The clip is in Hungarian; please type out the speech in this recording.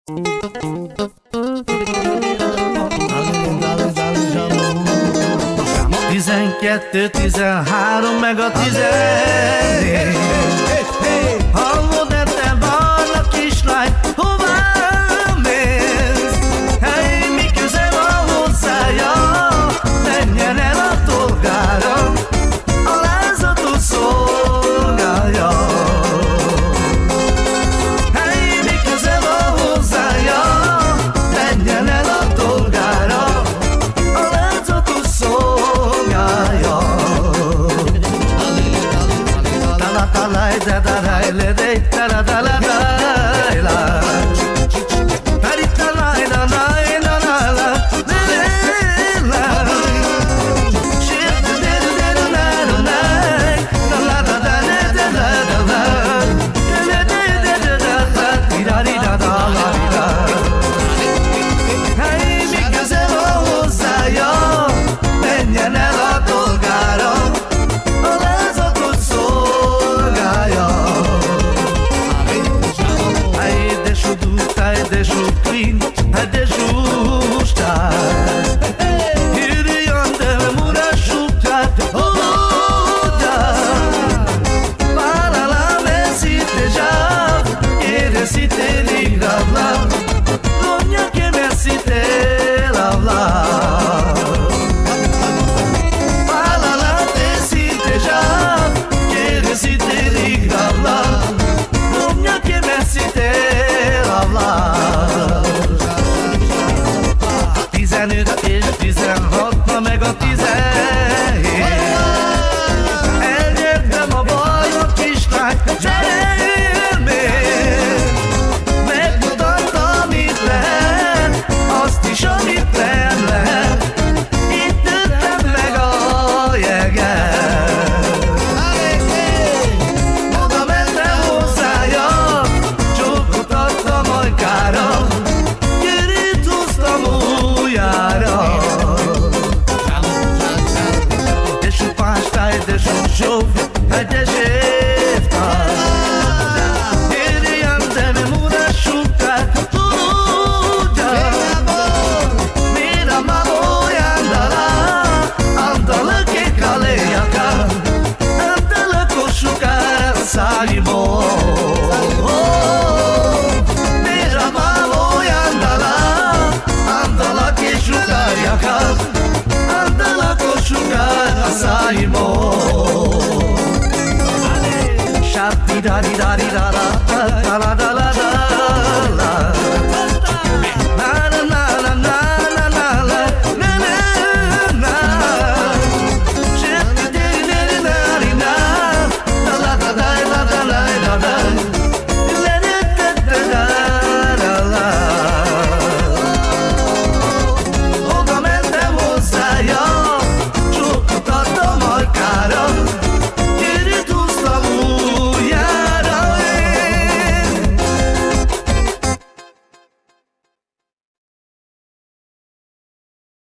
12, 13, meg a 14. Hallod-e te barna kislány, hová mész? Hey, mi köze van hozzája? Menjen el a tolgára, a lázatot szolgálja. Hey, mi köze van hozzája? Menjen el a tolgára, a lázatot szolgálja. Talay da da da le de da da da la da la. Tari talay da da da la la le la. Shit da da da da da da la da da da da da la. Da da da da da da da da la da. Hey, mi köze van hozzája, menjen el a tolgára, a lázatot szolgálja. Hey, de sudut, hey, de sutrin, hey, de